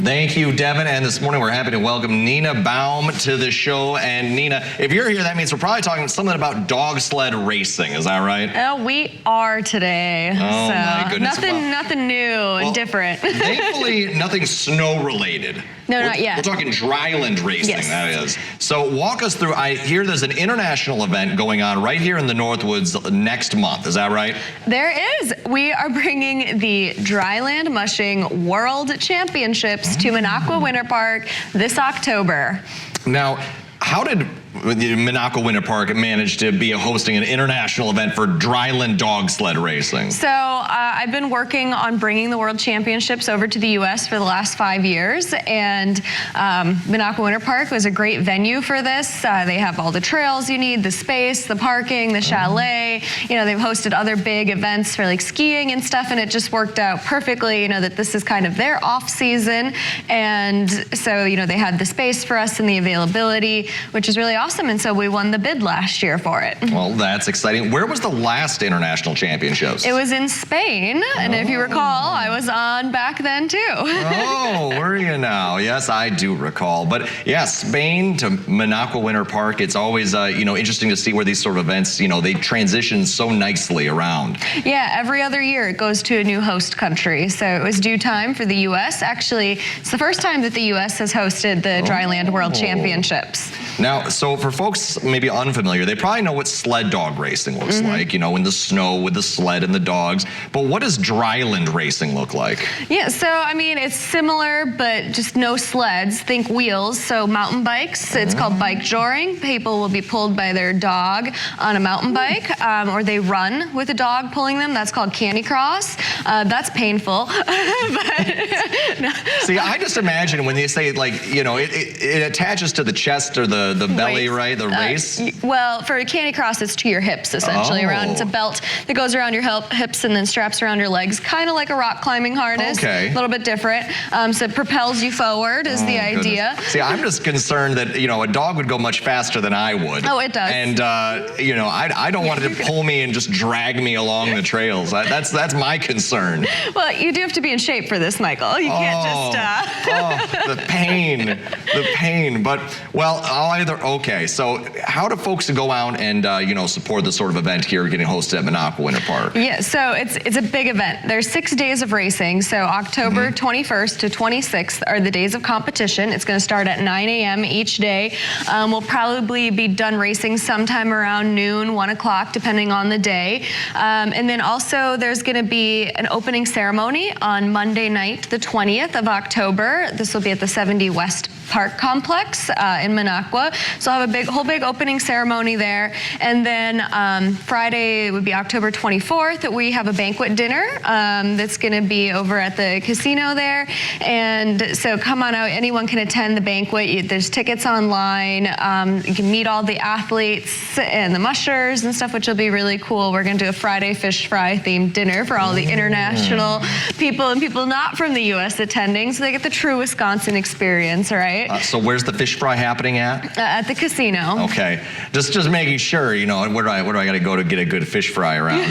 Thank you, Devin. And this morning we're happy to welcome Nina Baum to the show. And Nina, if you're here, that means we're probably talking something about dog sled racing. Is that right? Oh, we are today. Oh, so my goodness. Nothing new and different. Thankfully, nothing snow related. No, not yet. We're talking Dryland racing, yes. That is. So walk us through, I hear there's an international event going on right here in the Northwoods next month. Is that right? There is. We are bringing the Dryland Mushing World Championships to Minocqua Winter Park this October. Now, how did Minocqua Winter Park managed to be hosting an international event for Dryland dog sled racing? So I've been working on bringing the World Championships over to the U.S. for the last 5 years, and Minocqua Winter Park was a great venue for this. They have all the trails you need, the space, the parking, the chalet. You know, they've hosted other big events for like skiing and stuff, and it just worked out perfectly, you know, that this is kind of their off season. And so, you know, they had the space for us and the availability, which is really awesome, and so we won the bid last year for it. Well, that's exciting. Where was the last international championships? It was in Spain, and if you recall, I was on back then too. Oh, were you now? Yes, I do recall. But yeah, Spain to Minocqua Winter Park, it's always you know, interesting to see where these sort of events, you know, they transition so nicely around. Yeah, every other year it goes to a new host country. So it was due time for the U.S. Actually, it's the first time that the U.S. has hosted the Dryland World Championships. Now, so for folks maybe unfamiliar, they probably know what sled dog racing looks like, you know, in the snow with the sled and the dogs. But what does Dryland racing look like? Yeah, so I mean, it's similar, but just no sleds. Think wheels. So mountain bikes, it's called bike joring. People will be pulled by their dog on a mountain bike, or they run with a dog pulling them. That's called candy cross. That's painful. No. See, I just imagine when they say, like, you know, it attaches to the chest or the belly, right? The race? Well, for a candy cross, it's to your hips, essentially. Around. It's a belt that goes around your hips and then straps around your legs, kind of like a rock climbing harness. Okay. A little bit different. So it propels you forward is the idea. Goodness. See, I'm just concerned that, you know, a dog would go much faster than I would. Oh, it does. And, you know, I don't want it to pull me and just drag me along the trails. That's my concern. Well, you do have to be in shape for this, Michael. You can't just... the pain. But, well, okay, so how do folks go out and, you know, support this sort of event here getting hosted at Minocqua Winter Park? Yeah, so it's a big event. There's 6 days of racing. So October 21st to 26th are the days of competition. It's going to start at 9 a.m. each day. We'll probably be done racing sometime around noon, 1 o'clock, depending on the day. And then also there's going to be an opening ceremony on Monday night, the 20th of October. This will be at the 70 West Park Complex in Minocqua. So I'll have a whole big opening ceremony there. And then Friday would be October 24th. We have a banquet dinner that's going to be over at the casino there. And so come on out. Anyone can attend the banquet. There's tickets online. You can meet all the athletes and the mushers and stuff, which will be really cool. We're going to do a Friday fish fry themed dinner for all the international people and people not from the U.S. attending, so they get the true Wisconsin experience, right? So where's the fish fry happening at? At the casino. Okay, just making sure, you know, where do I got to go to get a good fish fry around?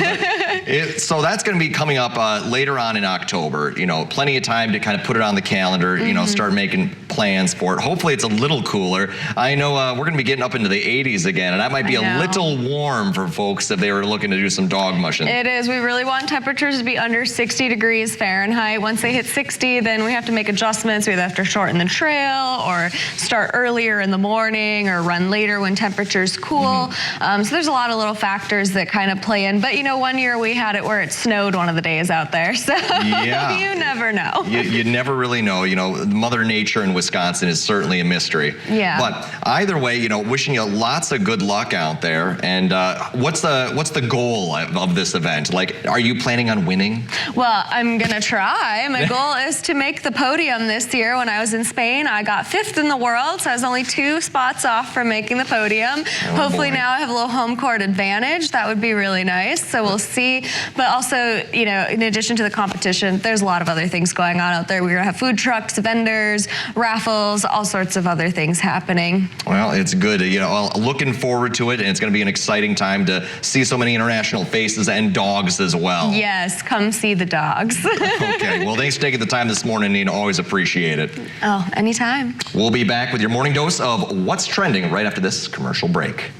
So that's going to be coming up later on in October. You know, plenty of time to kind of put it on the calendar. You know, start making plans for it. Hopefully, it's a little cooler. I know we're going to be getting up into the 80s again, and that might be a little warm for folks if they were looking to do some dog mushing. It is. We really want temperatures to be under 60 degrees Fahrenheit. Once they hit 60, then we have to make adjustments. We either have to shorten the trail or start earlier in the morning or run later when temperatures cool. So there's a lot of little factors that kind of play in. But, you know, one year we had it where it snowed one of the days out there. So you never know. You never really know. You know, Mother Nature in Wisconsin is certainly a mystery. Yeah. But either way, you know, wishing you lots of good luck out there. And what's the goal of this event? Like, are you planning on winning? Well, I'm going to try. My goal is to make the podium this year. When I was in Spain, I got 5th in the world, so I was only 2 spots off from making the podium. Hopefully now I have a little home court advantage. That would be really nice. So we'll see. But also, you know, in addition to the competition, there's a lot of other things going on out there. We're going to have food trucks, vendors, raffles, all sorts of other things happening. Well, it's good. You know, looking forward to it, and it's going to be an exciting time to see so many international faces and dogs as well. Yes, come see the dogs. Okay, well, thanks for taking the time this morning, Nina. Always appreciate it. Oh, anytime. We'll be back with your morning dose of what's trending right after this commercial break.